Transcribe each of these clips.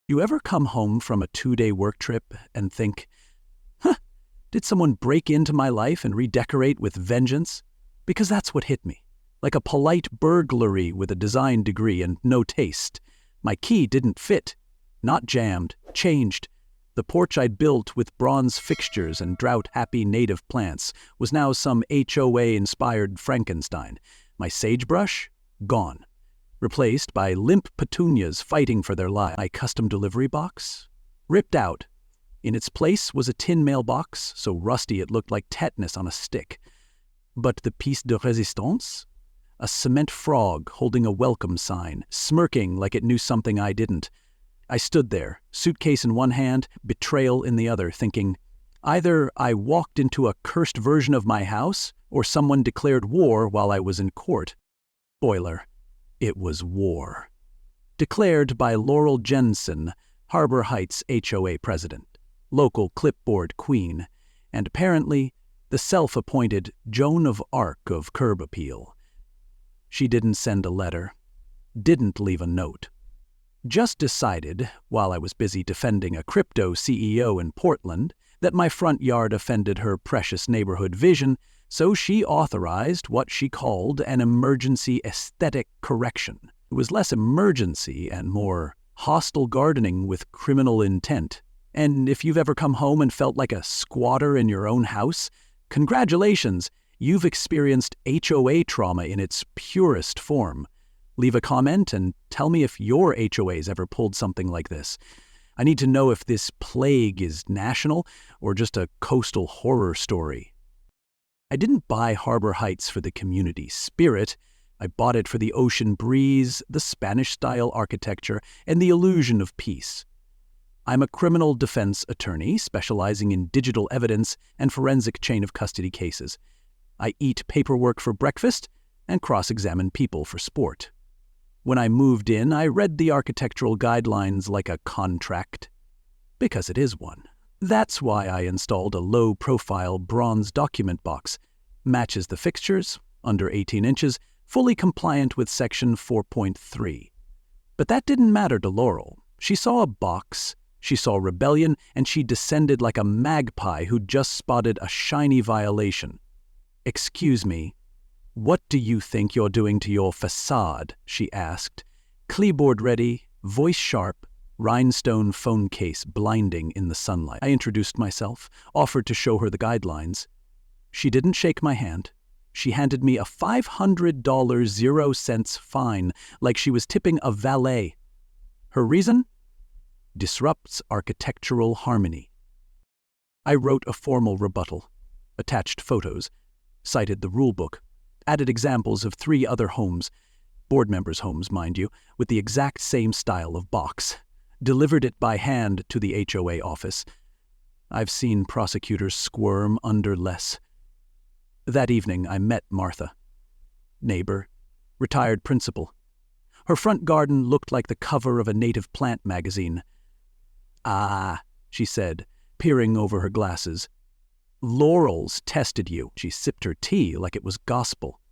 You ever come home from a 2-day work trip and think, huh, did someone break into my life and redecorate with vengeance? Because that's what hit me. Like a polite burglary with a design degree and no taste. My key didn't fit. Not jammed, changed. The porch I'd built with bronze fixtures and drought-happy native plants was now some HOA-inspired Frankenstein. My sagebrush? Gone. Replaced by limp petunias fighting for their lives. My custom delivery box? Ripped out. In its place was a tin mailbox, so rusty it looked like tetanus on a stick. But the piece de résistance? A cement frog holding a welcome sign, smirking like it knew something I didn't. I stood there, suitcase in one hand, betrayal in the other, thinking, either I walked into a cursed version of my house, or someone declared war while I was in court. Spoiler. It was war. Declared by Laurel Jensen, Harbor Heights HOA president, local clipboard queen, and apparently the self-appointed Joan of Arc of curb appeal. She didn't send a letter, didn't leave a note. Just decided, while I was busy defending a crypto CEO in Portland, that my front yard offended her precious neighborhood vision, so she authorized what she called an emergency aesthetic correction. It was less emergency and more hostile gardening with criminal intent. And if you've ever come home and felt like a squatter in your own house, congratulations, you've experienced HOA trauma in its purest form. Leave a comment and tell me if your HOA's ever pulled something like this. I need to know if this plague is national or just a coastal horror story. I didn't buy Harbor Heights for the community spirit. I bought it for the ocean breeze, the Spanish-style architecture, and the illusion of peace. I'm a criminal defense attorney specializing in digital evidence and forensic chain of custody cases. I eat paperwork for breakfast and cross-examine people for sport. When I moved in, I read the architectural guidelines like a contract, because it is one. That's why I installed a low-profile bronze document box. Matches the fixtures, under 18 inches, fully compliant with Section 4.3. But that didn't matter to Laurel. She saw a box, she saw rebellion, and she descended like a magpie who'd just spotted a shiny violation. "Excuse me, what do you think you're doing to your facade?" she asked. Keyboard ready, voice sharp, rhinestone phone case blinding in the sunlight. I introduced myself, offered to show her the guidelines. She didn't shake my hand. She handed me a $500 0-cents fine, like she was tipping a valet. Her reason? Disrupts architectural harmony. I wrote a formal rebuttal, attached photos, cited the rulebook, added examples of 3 other homes, board members' homes, mind you, with the exact same style of box. Delivered it by hand to the HOA office. I've seen prosecutors squirm under less. That evening, I met Martha. Neighbor, retired principal. Her front garden looked like the cover of a native plant magazine. "Ah," she said, peering over her glasses. "Laurel's tested you." She sipped her tea like it was gospel.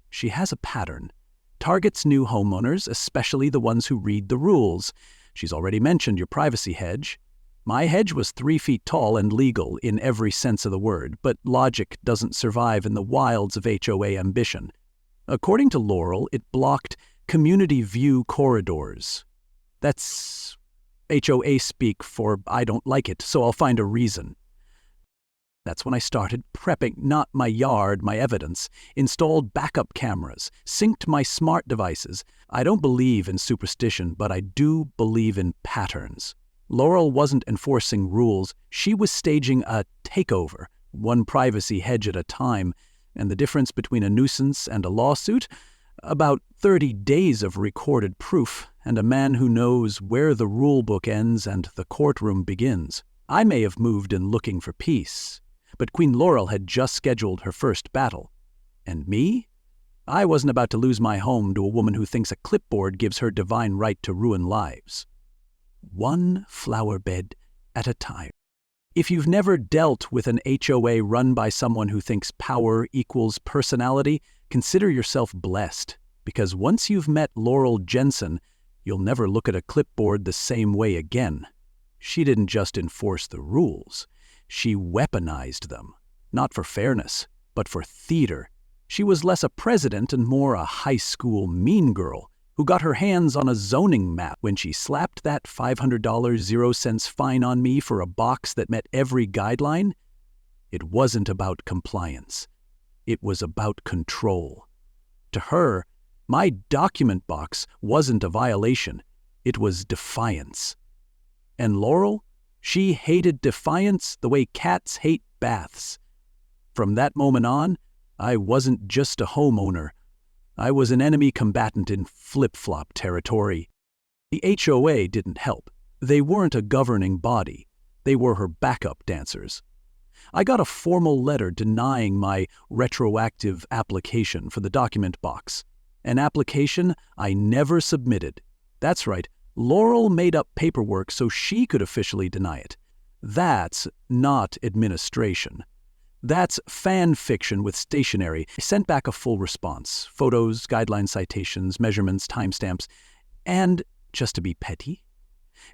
She has a pattern. Targets new homeowners, especially the ones who read the rules. She's already mentioned your privacy hedge. My hedge was 3 feet tall and legal in every sense of the word, but logic doesn't survive in the wilds of HOA ambition. According to Laurel, it blocked community view corridors. That's HOA speak for "I don't like it, so I'll find a reason." That's when I started prepping not my yard, my evidence, installed backup cameras, synced my smart devices. I don't believe in superstition, but I do believe in patterns. Laurel wasn't enforcing rules. She was staging a takeover, one privacy hedge at a time, and the difference between a nuisance and a lawsuit? About 30 days of recorded proof, and a man who knows where the rulebook ends and the courtroom begins. I may have moved in looking for peace, but Queen Laurel had just scheduled her first battle. And me? I wasn't about to lose my home to a woman who thinks a clipboard gives her divine right to ruin lives. One flower bed at a time. If you've never dealt with an HOA run by someone who thinks power equals personality, consider yourself blessed, because once you've met Laurel Jensen, You'll never look at a clipboard the same way again. She didn't just enforce the rules. She weaponized them, not for fairness, but for theater. She was less a president and more a high school mean girl who got her hands on a zoning map when she slapped that $500 0 cents fine on me for a box that met every guideline. It wasn't about compliance. It was about control. To her, my document box wasn't a violation. It was defiance. And Laurel? She hated defiance the way cats hate baths. From that moment on, I wasn't just a homeowner. I was an enemy combatant in flip-flop territory. The HOA didn't help. They weren't a governing body. They were her backup dancers. I got a formal letter denying my retroactive application for the document box, an application I never submitted. That's right, Laurel made up paperwork so she could officially deny it. That's not administration. That's fan fiction with stationery. I sent back a full response, photos, guideline citations, measurements, timestamps, and, just to be petty,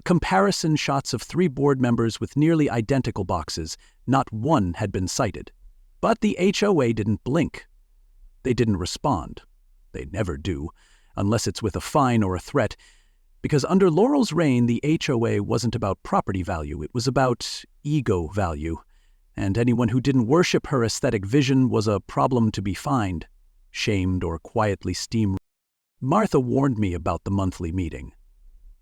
comparison shots of 3 board members with nearly identical boxes. Not one had been cited. But the HOA didn't blink. They didn't respond. They never do, unless it's with a fine or a threat, because under Laurel's reign, the HOA wasn't about property value. It was about ego value. And anyone who didn't worship her aesthetic vision was a problem to be fined, shamed, or quietly steamrolled. Martha warned me about the monthly meeting.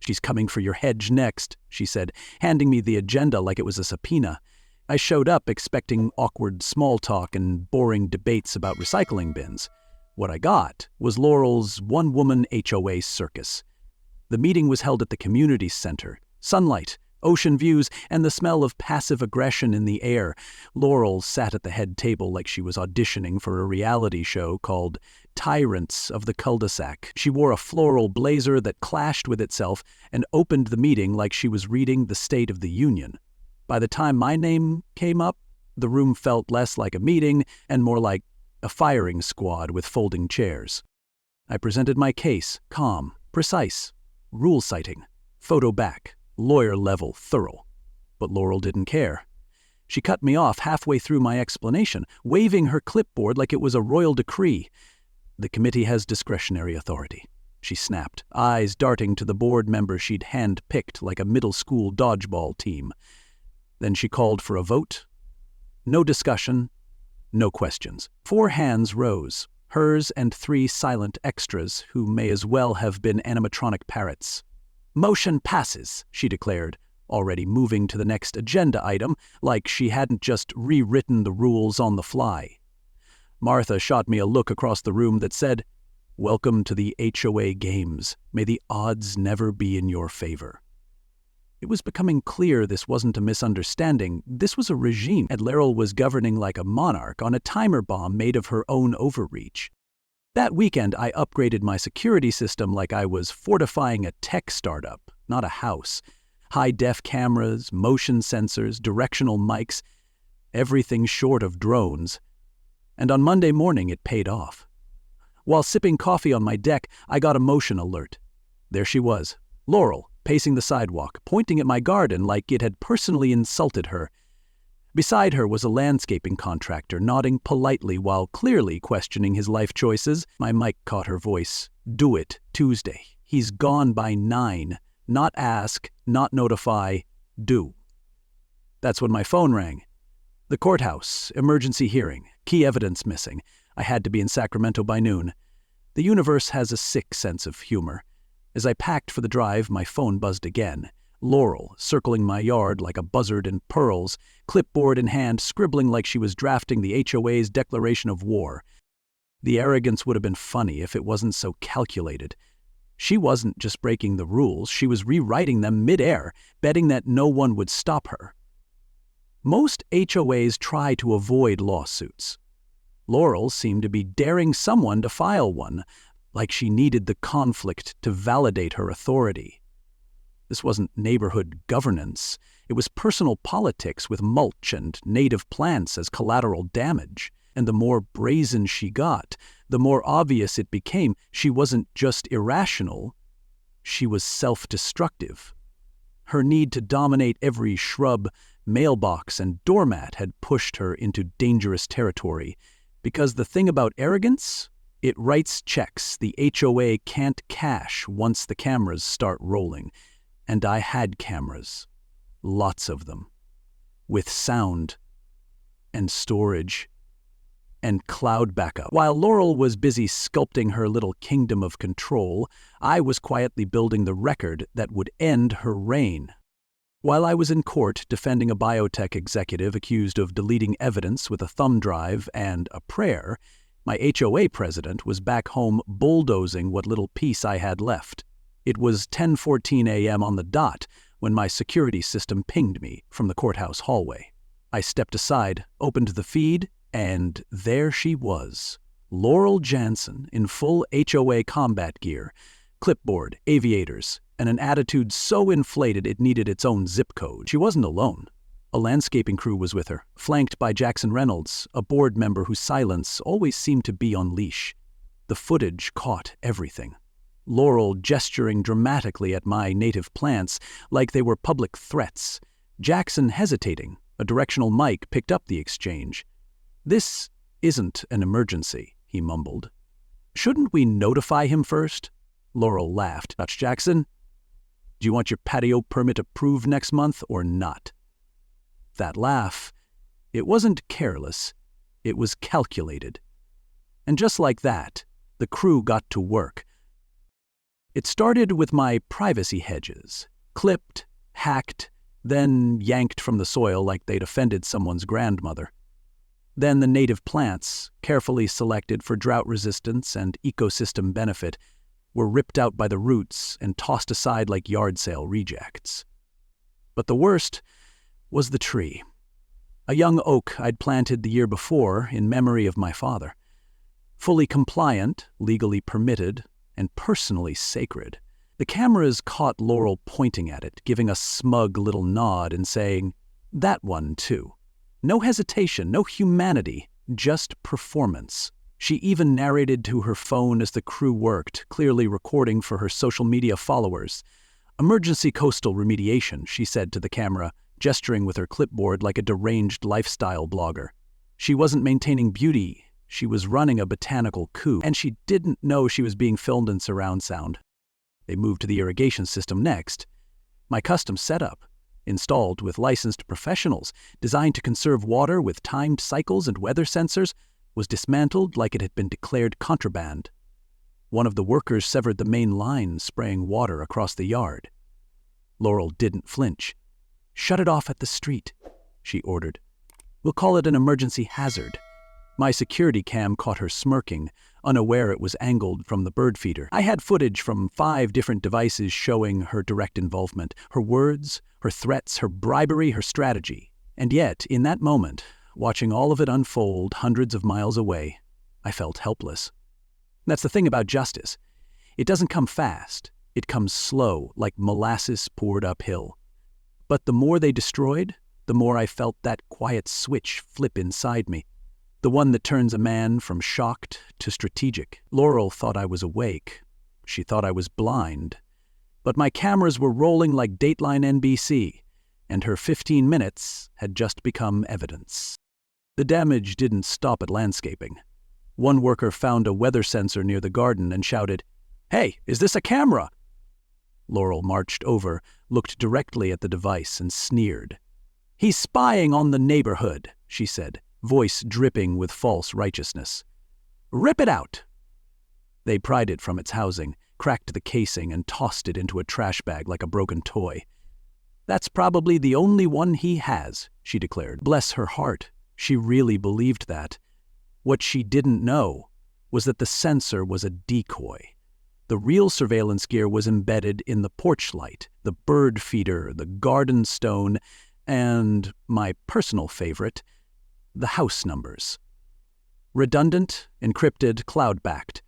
"She's coming for your hedge next," she said, handing me the agenda like it was a subpoena. I showed up expecting awkward small talk and boring debates about recycling bins. What I got was Laurel's one-woman HOA circus. The meeting was held at the community center. Sunlight, ocean views, and the smell of passive aggression in the air. Laurel sat at the head table like she was auditioning for a reality show called Tyrants of the Cul-de-sac. She wore a floral blazer that clashed with itself and opened the meeting like she was reading the State of the Union. By the time my name came up, the room felt less like a meeting and more like a firing squad with folding chairs. I presented my case, calm, precise, rule citing, photo back, lawyer-level thorough. But Laurel didn't care. She cut me off halfway through my explanation, waving her clipboard like it was a royal decree. "The committee has discretionary authority," she snapped, eyes darting to the board member she'd hand-picked like a middle school dodgeball team. Then she called for a vote. No discussion, no questions. 4 hands rose, hers and 3 silent extras who may as well have been animatronic parrots. "Motion passes," she declared, already moving to the next agenda item like she hadn't just rewritten the rules on the fly. Martha shot me a look across the room that said, "Welcome to the HOA games. May the odds never be in your favor." It was becoming clear this wasn't a misunderstanding. This was a regime, and Laurel was governing like a monarch on a timer bomb made of her own overreach. That weekend, I upgraded my security system like I was fortifying a tech startup, not a house. High-def cameras, motion sensors, directional mics, everything short of drones. And on Monday morning, it paid off. While sipping coffee on my deck, I got a motion alert. There she was, Laurel, pacing the sidewalk, pointing at my garden like it had personally insulted her. Beside her was a landscaping contractor, nodding politely while clearly questioning his life choices. My mic caught her voice. "Do it, Tuesday. He's gone by 9. Not ask, not notify, do." That's when my phone rang. The courthouse, emergency hearing, key evidence missing. I had to be in Sacramento by noon. The universe has a sick sense of humor. As I packed for the drive, my phone buzzed again. Laurel, circling my yard like a buzzard in pearls, clipboard in hand, scribbling like she was drafting the HOA's declaration of war. The arrogance would have been funny if it wasn't so calculated. She wasn't just breaking the rules, she was rewriting them mid-air, betting that no one would stop her. Most HOAs try to avoid lawsuits. Laurel seemed to be daring someone to file one, like she needed the conflict to validate her authority. This wasn't neighborhood governance. It was personal politics with mulch and native plants as collateral damage. And the more brazen she got, the more obvious it became she wasn't just irrational, She was self-destructive. Her need to dominate every shrub, mailbox, and doormat had pushed her into dangerous territory. Because the thing about arrogance, it writes checks the HOA can't cash once the cameras start rolling. And I had cameras. Lots of them. With sound and storage and cloud backup. While Laurel was busy sculpting her little kingdom of control, I was quietly building the record that would end her reign. While I was in court defending a biotech executive accused of deleting evidence with a thumb drive and a prayer, my HOA president was back home bulldozing what little peace I had left. It was 10:14 a.m. on the dot when my security system pinged me from the courthouse hallway. I stepped aside, opened the feed, and there she was. Laurel Jansen in full HOA combat gear, clipboard, aviators, and an attitude so inflated it needed its own zip code. She wasn't alone. A landscaping crew was with her, flanked by Jackson Reynolds, a board member whose silence always seemed to be on leash. The footage caught everything. Laurel gesturing dramatically at my native plants like they were public threats. Jackson hesitating. A directional mic picked up the exchange. "This isn't an emergency," he mumbled. "Shouldn't we notify him first?" Laurel laughed. "Dutch Jackson, do you want your patio permit approved next month or not?" That laugh, it wasn't careless, it was calculated. And just like that, the crew got to work. It started with my privacy hedges, clipped, hacked, then yanked from the soil like they'd offended someone's grandmother. Then the native plants, carefully selected for drought resistance and ecosystem benefit, were ripped out by the roots and tossed aside like yard sale rejects. But the worst was the tree. A young oak I'd planted the year before in memory of my father. Fully compliant, legally permitted, and personally sacred. The cameras caught Laurel pointing at it, giving a smug little nod and saying, "That one, too." No hesitation, no humanity, just performance. She even narrated to her phone as the crew worked, clearly recording for her social media followers. "Emergency coastal remediation," she said to the camera, gesturing with her clipboard like a deranged lifestyle blogger. She wasn't maintaining beauty, she was running a botanical coup, and she didn't know she was being filmed in surround sound. They moved to the irrigation system next. My custom setup, installed with licensed professionals, designed to conserve water with timed cycles and weather sensors, was dismantled like it had been declared contraband. One of the workers severed the main line, spraying water across the yard. Laurel didn't flinch. "Shut it off at the street," she ordered. "We'll call it an emergency hazard." My security cam caught her smirking, unaware it was angled from the bird feeder. I had footage from 5 different devices showing her direct involvement, her words, her threats, her bribery, her strategy. And yet, in that moment, watching all of it unfold hundreds of miles away, I felt helpless. That's the thing about justice. It doesn't come fast. It comes slow, like molasses poured uphill. But the more they destroyed, the more I felt that quiet switch flip inside me. The one that turns a man from shocked to strategic. Laurel thought I was awake. She thought I was blind. But my cameras were rolling like Dateline NBC, and her 15 minutes had just become evidence. The damage didn't stop at landscaping. One worker found a weather sensor near the garden and shouted, "Hey, is this a camera?" Laurel marched over, looked directly at the device, and sneered. "He's spying on the neighborhood," she said, voice dripping with false righteousness. "Rip it out!" They pried it from its housing, cracked the casing, and tossed it into a trash bag like a broken toy. "That's probably the only one he has," she declared. Bless her heart, she really believed that. What she didn't know was that the sensor was a decoy. The real surveillance gear was embedded in the porch light, the bird feeder, the garden stone, and, my personal favorite, the house numbers. Redundant, encrypted, cloud-backed.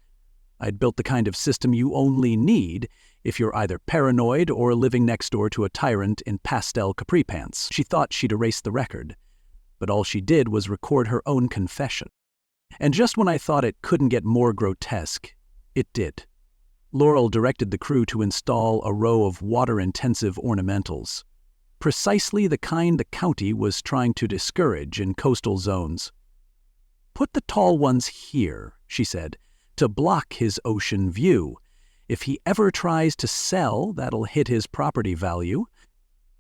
I'd built the kind of system you only need if you're either paranoid or living next door to a tyrant in pastel capri pants. She thought she'd erased the record, but all she did was record her own confession. And just when I thought it couldn't get more grotesque, it did. Laurel directed the crew to install a row of water-intensive ornamentals, precisely the kind the county was trying to discourage in coastal zones. "Put the tall ones here," she said, "to block his ocean view. If he ever tries to sell, that'll hit his property value."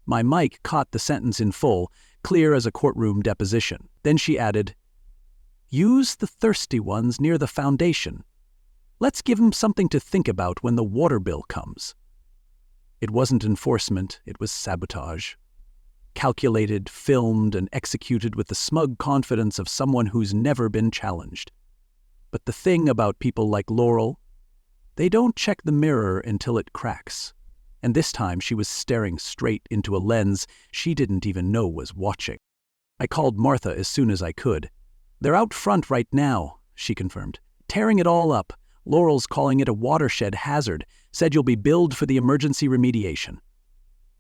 My mic caught the sentence in full, clear as a courtroom deposition. Then she added, "Use the thirsty ones near the foundation. Let's give him something to think about when the water bill comes." It wasn't enforcement, it was sabotage. Calculated, filmed, and executed with the smug confidence of someone who's never been challenged. But the thing about people like Laurel, they don't check the mirror until it cracks. And this time she was staring straight into a lens she didn't even know was watching. I called Martha as soon as I could. "They're out front right now," she confirmed. "Tearing it all up. Laurel's calling it a watershed hazard, said you'll be billed for the emergency remediation."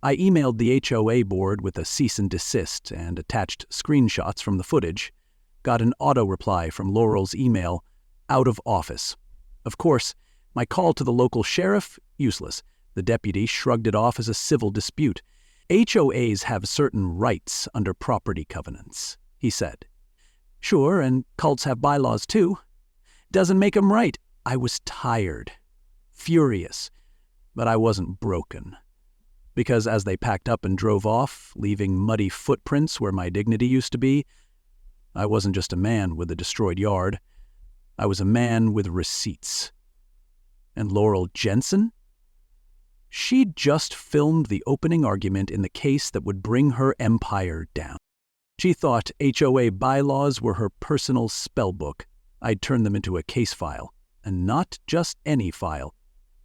I emailed the HOA board with a cease and desist and attached screenshots from the footage. Got an auto-reply from Laurel's email, "Out of office." Of course, my call to the local sheriff, useless. The deputy shrugged it off as a civil dispute. "HOAs have certain rights under property covenants," he said. "Sure, and cults have bylaws too. Doesn't make 'em right." I was tired, furious, but I wasn't broken. Because as they packed up and drove off, leaving muddy footprints where my dignity used to be, I wasn't just a man with a destroyed yard. I was a man with receipts. And Laurel Jensen? She'd just filmed the opening argument in the case that would bring her empire down. She thought HOA bylaws were her personal spellbook. I'd turn them into a case file, and not just any file.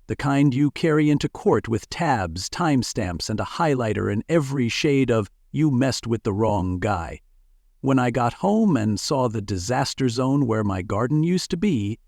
The kind you carry into court with tabs, timestamps, and a highlighter in every shade of "you messed with the wrong guy." When I got home and saw the disaster zone where my garden used to be,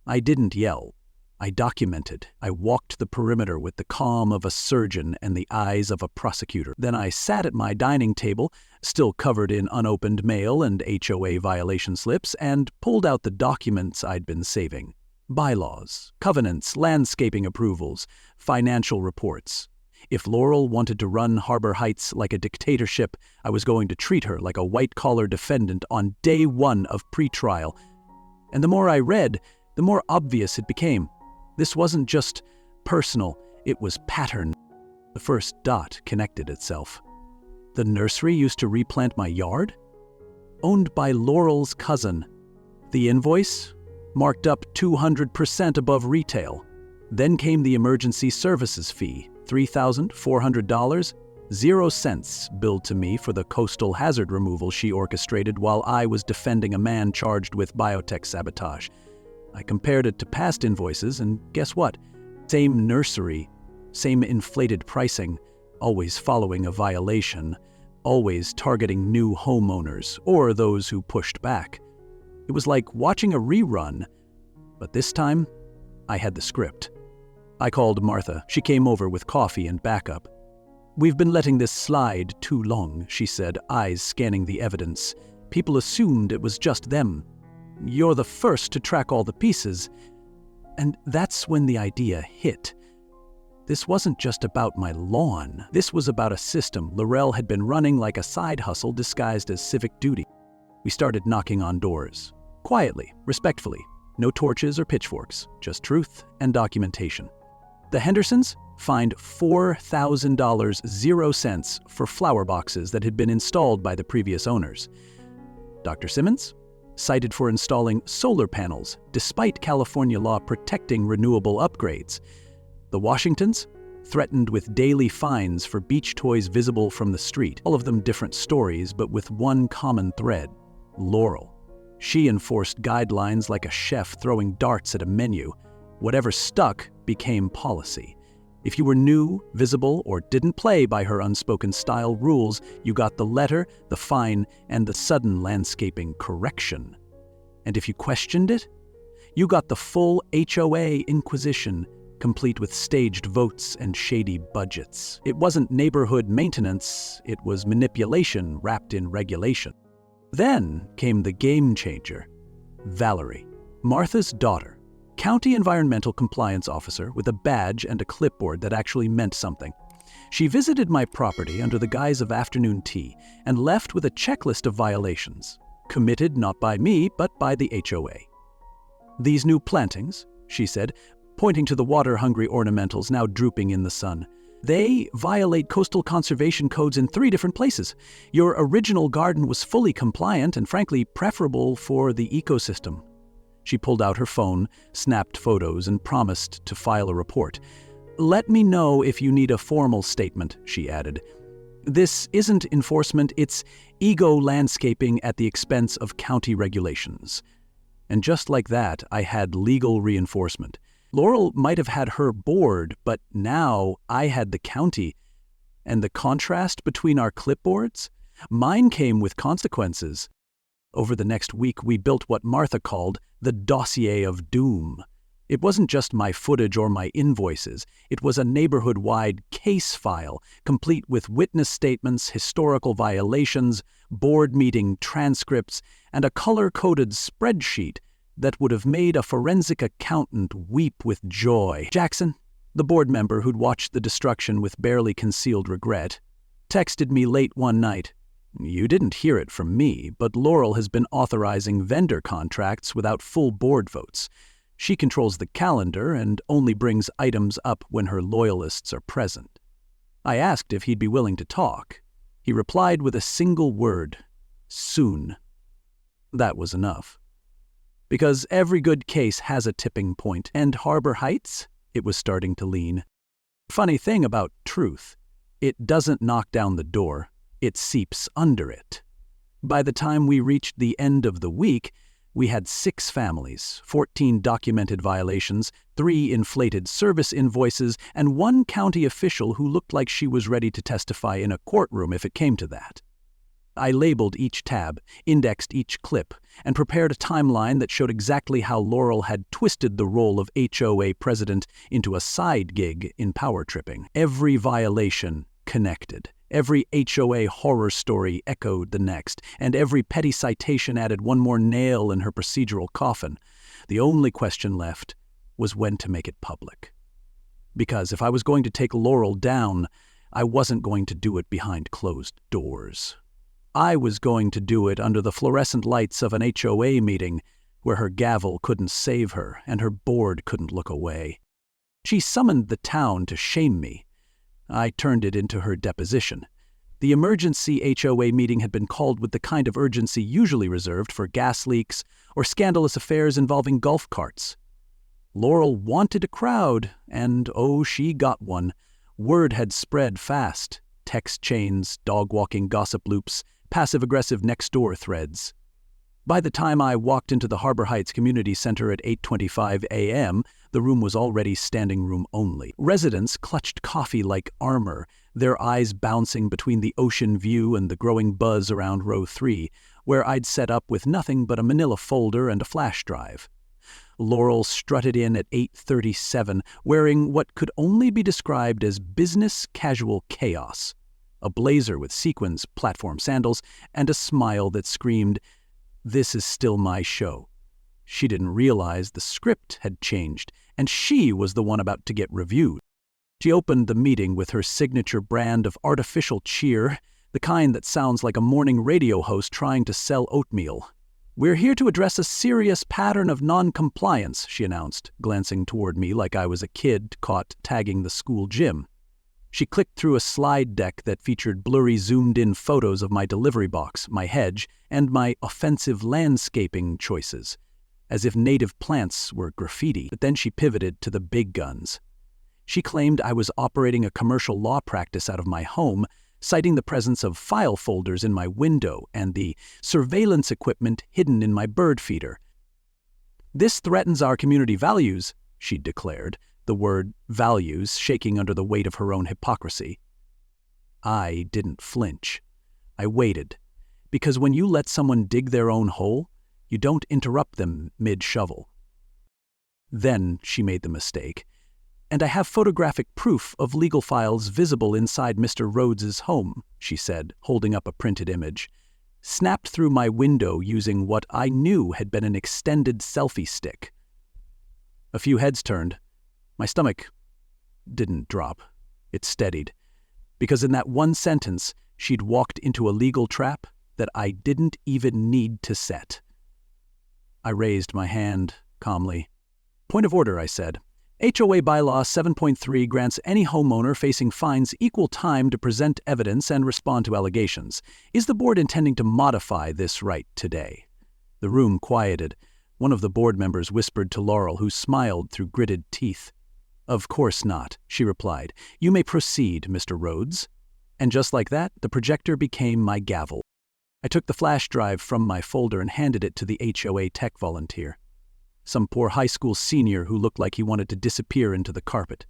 I didn't yell. I documented. I walked the perimeter with the calm of a surgeon and the eyes of a prosecutor. Then I sat at my dining table, still covered in unopened mail and HOA violation slips, and pulled out the documents I'd been saving. Bylaws, covenants, landscaping approvals, financial reports. If Laurel wanted to run Harbor Heights like a dictatorship, I was going to treat her like a white-collar defendant on day one of pretrial. And the more I read, the more obvious it became. This wasn't just personal, it was pattern. The first dot connected itself. The nursery used to replant my yard? Owned by Laurel's cousin. The invoice? Marked up 200% above retail. Then came the emergency services fee, $3,400, 0 cents billed to me for the coastal hazard removal she orchestrated while I was defending a man charged with biotech sabotage. I compared it to past invoices, and guess what? Same nursery, same inflated pricing, always following a violation, always targeting new homeowners or those who pushed back. It was like watching a rerun, but this time, I had the script. I called Martha. She came over with coffee and backup. "We've been letting this slide too long," she said, eyes scanning the evidence. "People assumed it was just them. You're the first to track all the pieces." And that's when the idea hit. This wasn't just about my lawn. This was about a system Laurel had been running like a side hustle disguised as civic duty. We started knocking on doors. Quietly, respectfully. No torches or pitchforks, just truth and documentation. The Hendersons fined $4,000, 0 cents for flower boxes that had been installed by the previous owners. Dr. Simmons? Cited for installing solar panels, despite California law protecting renewable upgrades. The Washingtons? Threatened with daily fines for beach toys visible from the street. All of them different stories, but with one common thread. Laurel. She enforced guidelines like a chef throwing darts at a menu. Whatever stuck became policy. If you were new, visible, or didn't play by her unspoken style rules, you got the letter, the fine, and the sudden landscaping correction. And if you questioned it, you got the full HOA inquisition, complete with staged votes and shady budgets. It wasn't neighborhood maintenance, it was manipulation wrapped in regulation. Then came the game changer, Valerie, Martha's daughter, County Environmental Compliance Officer with a badge and a clipboard that actually meant something. She visited my property under the guise of afternoon tea and left with a checklist of violations, committed not by me but by the HOA. "These new plantings," she said, pointing to the water-hungry ornamentals now drooping in the sun, "they violate coastal conservation codes in 3 different places. Your original garden was fully compliant and frankly preferable for the ecosystem." She pulled out her phone, snapped photos, and promised to file a report. "Let me know if you need a formal statement," she added. "This isn't enforcement, it's ego landscaping at the expense of county regulations." And just like that, I had legal reinforcement. Laurel might have had her board, but now I had the county. And the contrast between our clipboards? Mine came with consequences. Over the next week, we built what Martha called the dossier of doom. It wasn't just my footage or my invoices. It was a neighborhood-wide case file, complete with witness statements, historical violations, board meeting transcripts, and a color-coded spreadsheet that would have made a forensic accountant weep with joy. Jackson, the board member who'd watched the destruction with barely concealed regret, texted me late one night. "You didn't hear it from me, but Laurel has been authorizing vendor contracts without full board votes. She controls the calendar and only brings items up when her loyalists are present." I asked if he'd be willing to talk. He replied with a single word: "Soon." That was enough. Because every good case has a tipping point, and Harbor Heights, it was starting to lean. Funny thing about truth, it doesn't knock down the door, it seeps under it. By the time we reached the end of the week, we had 6 families, 14 documented violations, 3 inflated service invoices, and 1 county official who looked like she was ready to testify in a courtroom if it came to that. I labeled each tab, indexed each clip, and prepared a timeline that showed exactly how Laurel had twisted the role of HOA president into a side gig in power tripping. Every violation connected. Every HOA horror story echoed the next, and every petty citation added one more nail in her procedural coffin. The only question left was when to make it public. Because if I was going to take Laurel down, I wasn't going to do it behind closed doors. I was going to do it under the fluorescent lights of an HOA meeting where her gavel couldn't save her and her board couldn't look away. She summoned the town to shame me. I turned it into her deposition. The emergency HOA meeting had been called with the kind of urgency usually reserved for gas leaks or scandalous affairs involving golf carts. Laurel wanted a crowd, and oh, she got one. Word had spread fast. Text chains, dog-walking gossip loops, passive-aggressive next-door threads. By the time I walked into the Harbor Heights Community Center at 8:25 a.m., the room was already standing room only. Residents clutched coffee like armor, their eyes bouncing between the ocean view and the growing buzz around row 3, where I'd set up with nothing but a manila folder and a flash drive. Laurel strutted in at 8:37, wearing what could only be described as business casual chaos. A blazer with sequins, platform sandals, and a smile that screamed, "This is still my show." She didn't realize the script had changed, and she was the one about to get reviewed. She opened the meeting with her signature brand of artificial cheer, the kind that sounds like a morning radio host trying to sell oatmeal. "We're here to address a serious pattern of non-compliance," she announced, glancing toward me like I was a kid caught tagging the school gym. She clicked through a slide deck that featured blurry zoomed-in photos of my delivery box, my hedge, and my offensive landscaping choices, as if native plants were graffiti. But then she pivoted to the big guns. She claimed I was operating a commercial law practice out of my home, citing the presence of file folders in my window and the surveillance equipment hidden in my bird feeder. "This threatens our community values," she declared, the word values shaking under the weight of her own hypocrisy. I didn't flinch. I waited, because when you let someone dig their own hole, you don't interrupt them mid-shovel. Then she made the mistake, and I have photographic proof of legal files visible inside Mr. Rhodes's home, she said, holding up a printed image, snapped through my window using what I knew had been an extended selfie stick. A few heads turned. My stomach didn't drop. It steadied. Because in that one sentence, she'd walked into a legal trap that I didn't even need to set. I raised my hand calmly. "Point of order," I said. HOA Bylaw 7.3 grants any homeowner facing fines equal time to present evidence and respond to allegations. Is the board intending to modify this right today? The room quieted. One of the board members whispered to Laurel, who smiled through gritted teeth. "Of course not," she replied. "You may proceed, Mr. Rhodes." And just like that, the projector became my gavel. I took the flash drive from my folder and handed it to the HOA tech volunteer. Some poor high school senior who looked like he wanted to disappear into the carpet.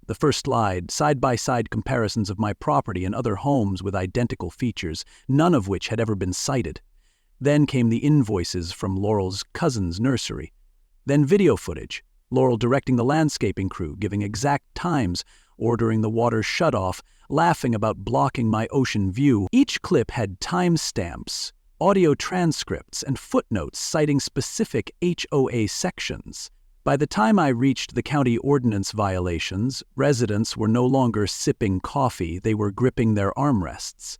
The first slide, side-by-side comparisons of my property and other homes with identical features, none of which had ever been cited. Then came the invoices from Laurel's cousin's nursery. Then video footage, Laurel directing the landscaping crew, giving exact times, ordering the water shut off, laughing about blocking my ocean view. Each clip had timestamps, audio transcripts, and footnotes citing specific HOA sections. By the time I reached the county ordinance violations, residents were no longer sipping coffee, they were gripping their armrests.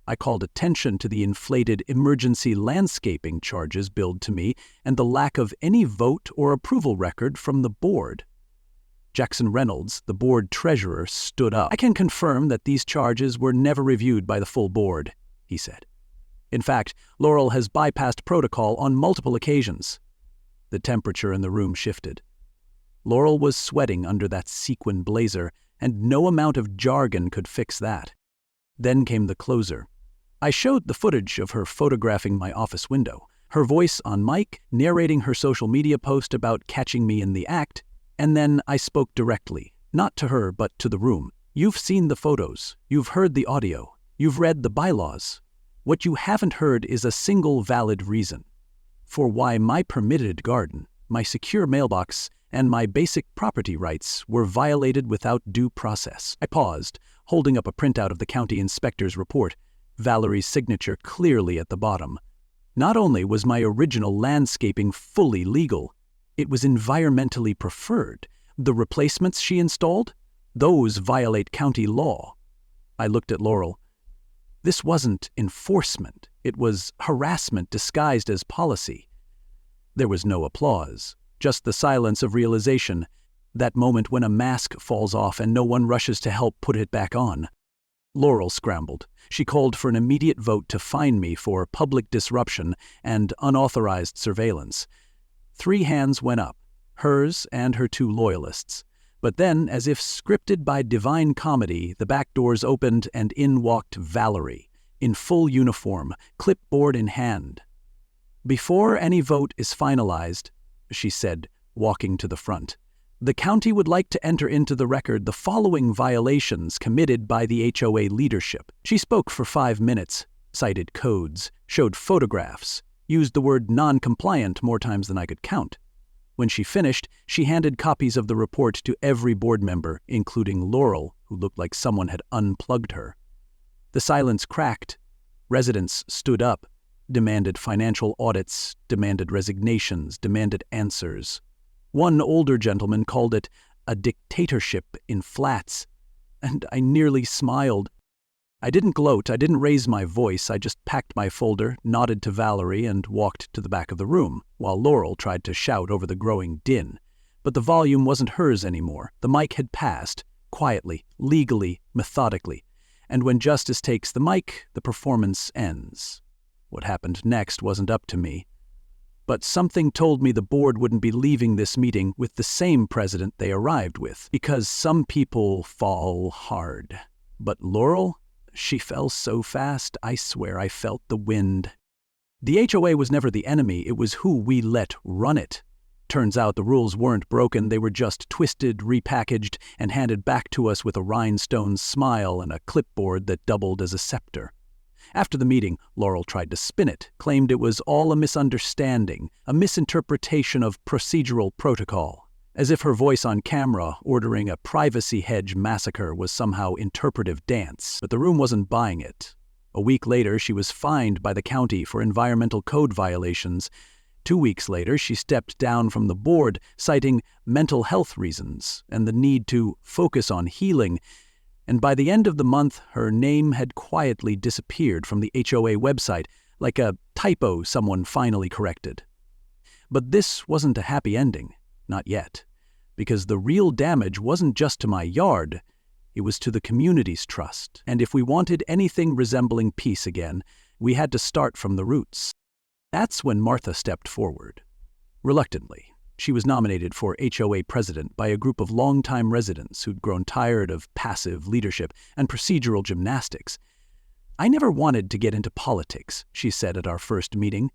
I called attention to the inflated emergency landscaping charges billed to me and the lack of any vote or approval record from the board. Jackson Reynolds, the board treasurer, stood up. "I can confirm that these charges were never reviewed by the full board," he said. "In fact, Laurel has bypassed protocol on multiple occasions." The temperature in the room shifted. Laurel was sweating under that sequin blazer, and no amount of jargon could fix that. Then came the closer. I showed the footage of her photographing my office window, her voice on mic, narrating her social media post about catching me in the act, and then I spoke directly, not to her but to the room. "You've seen the photos, you've heard the audio, you've read the bylaws. What you haven't heard is a single valid reason for why my permitted garden, my secure mailbox, and my basic property rights were violated without due process." I paused, holding up a printout of the county inspector's report, Valerie's signature clearly at the bottom. Not only was my original landscaping fully legal, it was environmentally preferred. The replacements she installed? Those violate county law. I looked at Laurel. This wasn't enforcement. It was harassment disguised as policy. There was no applause, just the silence of realization, that moment when a mask falls off and no one rushes to help put it back on. Laurel scrambled. She called for an immediate vote to fine me for public disruption and unauthorized surveillance. 3 hands went up, hers and her 2 loyalists. But then, as if scripted by divine comedy, the back doors opened and in walked Valerie, in full uniform, clipboard in hand. "Before any vote is finalized," she said, walking to the front, "the county would like to enter into the record the following violations committed by the HOA leadership." She spoke for 5 minutes, cited codes, showed photographs, used the word non-compliant more times than I could count. When she finished, she handed copies of the report to every board member, including Laurel, who looked like someone had unplugged her. The silence cracked. Residents stood up, demanded financial audits, demanded resignations, demanded answers. One older gentleman called it a dictatorship in flats, and I nearly smiled. I didn't gloat, I didn't raise my voice, I just packed my folder, nodded to Valerie, and walked to the back of the room, while Laurel tried to shout over the growing din. But the volume wasn't hers anymore. The mic had passed, quietly, legally, methodically. And when justice takes the mic, the performance ends. What happened next wasn't up to me. But something told me the board wouldn't be leaving this meeting with the same president they arrived with, because some people fall hard. But Laurel? She fell so fast, I swear I felt the wind. The HOA was never the enemy, it was who we let run it. Turns out the rules weren't broken, they were just twisted, repackaged, and handed back to us with a rhinestone smile and a clipboard that doubled as a scepter. After the meeting, Laurel tried to spin it, claimed it was all a misunderstanding, a misinterpretation of procedural protocol, as if her voice on camera ordering a privacy hedge massacre was somehow interpretive dance. But the room wasn't buying it. A week later, she was fined by the county for environmental code violations, 2 weeks later, she stepped down from the board, citing mental health reasons and the need to focus on healing. And by the end of the month, her name had quietly disappeared from the HOA website, like a typo someone finally corrected. But this wasn't a happy ending, not yet, because the real damage wasn't just to my yard, it was to the community's trust. And if we wanted anything resembling peace again, we had to start from the roots. That's when Martha stepped forward. Reluctantly, she was nominated for HOA president by a group of longtime residents who'd grown tired of passive leadership and procedural gymnastics. "I never wanted to get into politics," she said at our first meeting,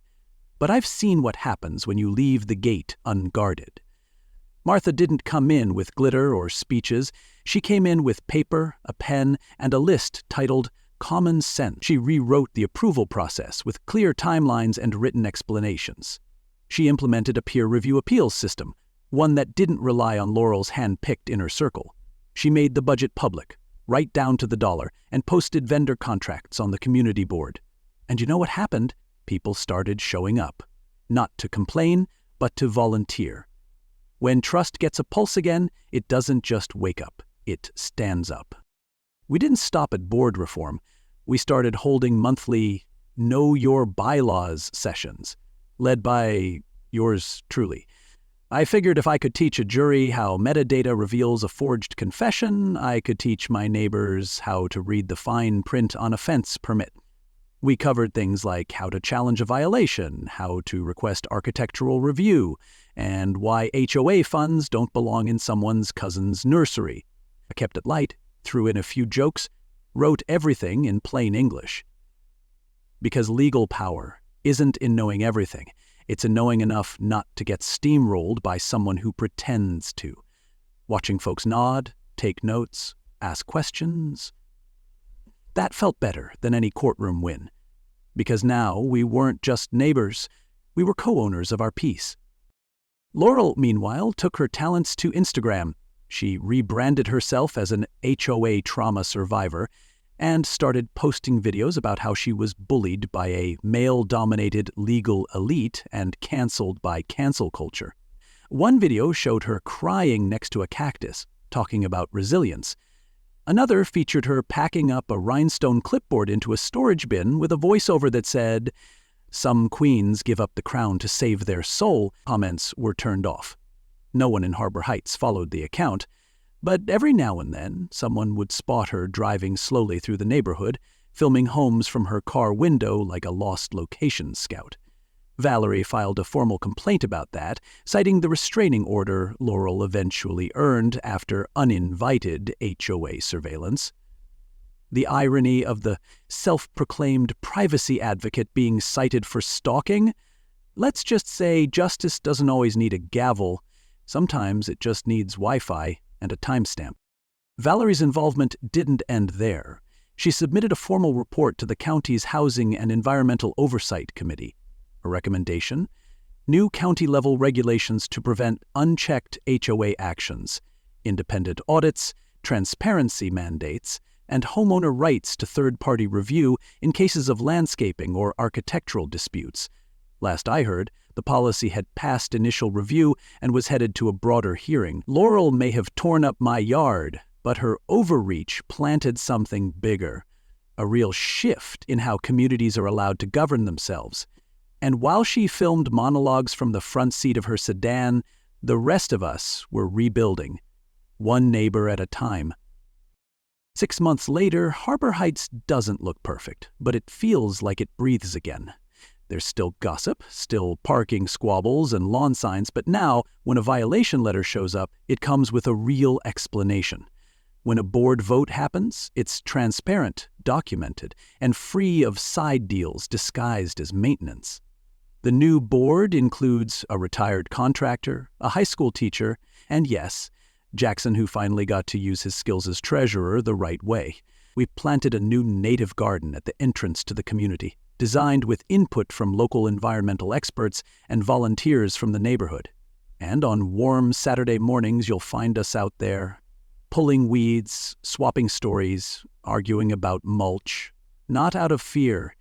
"but I've seen what happens when you leave the gate unguarded." Martha didn't come in with glitter or speeches. She came in with paper, a pen, and a list titled Common Sense. She rewrote the approval process with clear timelines and written explanations. She implemented a peer review appeals system, one that didn't rely on Laurel's hand-picked inner circle. She made the budget public, right down to the dollar, and posted vendor contracts on the community board. And you know what happened? People started showing up. Not to complain, but to volunteer. When trust gets a pulse again, it doesn't just wake up, it stands up. We didn't stop at board reform. We started holding monthly Know Your Bylaws sessions, led by yours truly. I figured if I could teach a jury how metadata reveals a forged confession, I could teach my neighbors how to read the fine print on a fence permit. We covered things like how to challenge a violation, how to request architectural review, and why HOA funds don't belong in someone's cousin's nursery. I kept it light, threw in a few jokes, wrote everything in plain English. Because legal power isn't in knowing everything. It's in knowing enough not to get steamrolled by someone who pretends to. Watching folks nod, take notes, ask questions. That felt better than any courtroom win. Because now we weren't just neighbors, we were co-owners of our peace. Laurel, meanwhile, took her talents to Instagram. She rebranded herself as an HOA trauma survivor and started posting videos about how she was bullied by a male-dominated legal elite and canceled by cancel culture. One video showed her crying next to a cactus, talking about resilience. Another featured her packing up a rhinestone clipboard into a storage bin with a voiceover that said, "Some queens give up the crown to save their soul." Comments were turned off. No one in Harbor Heights followed the account, but every now and then someone would spot her driving slowly through the neighborhood, filming homes from her car window like a lost location scout. Valerie filed a formal complaint about that, citing the restraining order Laurel eventually earned after uninvited HOA surveillance. The irony of the self-proclaimed privacy advocate being cited for stalking? Let's just say justice doesn't always need a gavel. Sometimes it just needs Wi-Fi and a timestamp. Valerie's involvement didn't end there. She submitted a formal report to the county's Housing and Environmental Oversight Committee. A recommendation: new county-level regulations to prevent unchecked HOA actions, independent audits, transparency mandates, and homeowner rights to third-party review in cases of landscaping or architectural disputes. Last I heard, the policy had passed initial review and was headed to a broader hearing. Laurel may have torn up my yard, but her overreach planted something bigger, a real shift in how communities are allowed to govern themselves. And while she filmed monologues from the front seat of her sedan, the rest of us were rebuilding, one neighbor at a time. 6 months later, Harbor Heights doesn't look perfect, but it feels like it breathes again. There's still gossip, still parking squabbles and lawn signs, but now, when a violation letter shows up, it comes with a real explanation. When a board vote happens, it's transparent, documented, and free of side deals disguised as maintenance. The new board includes a retired contractor, a high school teacher, and yes, Jackson, who finally got to use his skills as treasurer the right way. We planted a new native garden at the entrance to the community, designed with input from local environmental experts and volunteers from the neighborhood. And on warm Saturday mornings, you'll find us out there, pulling weeds, swapping stories, arguing about mulch, not out of fear,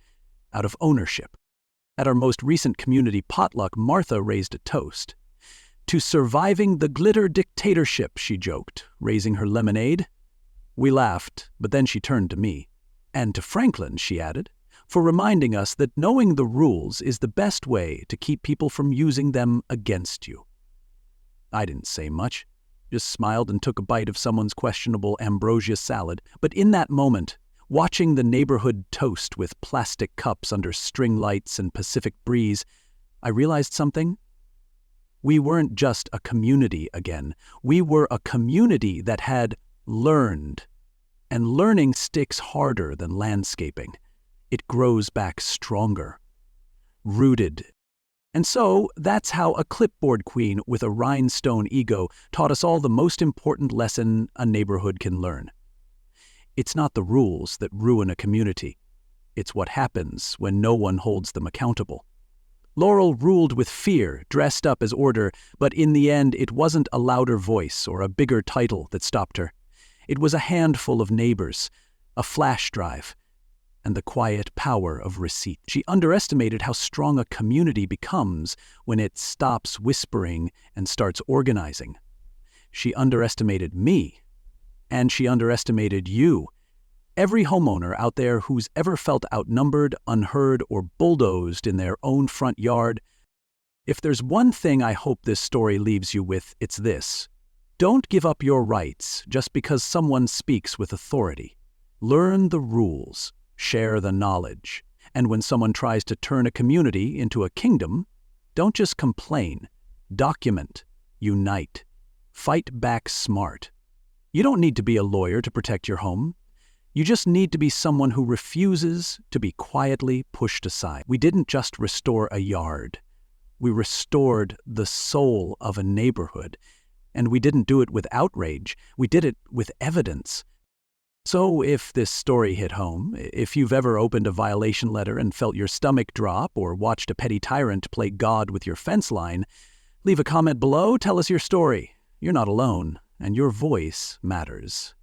out of ownership. At our most recent community potluck, Martha raised a toast. "To surviving the glitter dictatorship," she joked, raising her lemonade. We laughed, but then she turned to me. "And to Franklin," she added, "for reminding us that knowing the rules is the best way to keep people from using them against you." I didn't say much, just smiled and took a bite of someone's questionable ambrosia salad. But in that moment, watching the neighborhood toast with plastic cups under string lights and Pacific breeze, I realized something. We weren't just a community again. We were a community that had learned. And learning sticks harder than landscaping. It grows back stronger, rooted. And so, that's how a clipboard queen with a rhinestone ego taught us all the most important lesson a neighborhood can learn. It's not the rules that ruin a community. It's what happens when no one holds them accountable. Laurel ruled with fear, dressed up as order, but in the end it wasn't a louder voice or a bigger title that stopped her. It was a handful of neighbors, a flash drive, and the quiet power of receipt. She underestimated how strong a community becomes when it stops whispering and starts organizing. She underestimated me, and she underestimated you. Every homeowner out there who's ever felt outnumbered, unheard, or bulldozed in their own front yard, if there's one thing I hope this story leaves you with, it's this. Don't give up your rights just because someone speaks with authority. Learn the rules, share the knowledge, and when someone tries to turn a community into a kingdom, don't just complain. Document, unite, fight back smart. You don't need to be a lawyer to protect your home. You just need to be someone who refuses to be quietly pushed aside. We didn't just restore a yard. We restored the soul of a neighborhood. And we didn't do it with outrage. We did it with evidence. So if this story hit home, if you've ever opened a violation letter and felt your stomach drop or watched a petty tyrant play God with your fence line, leave a comment below, tell us your story. You're not alone, and your voice matters.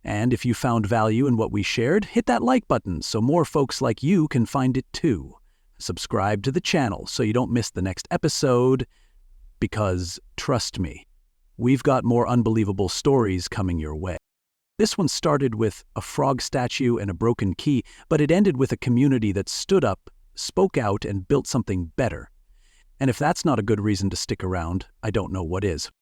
And if you found value in what we shared, hit that like button so more folks like you can find it too. Subscribe to the channel so you don't miss the next episode, because, trust me, we've got more unbelievable stories coming your way. This one started with a frog statue and a broken key, but it ended with a community that stood up, spoke out, and built something better. And if that's not a good reason to stick around, I don't know what is.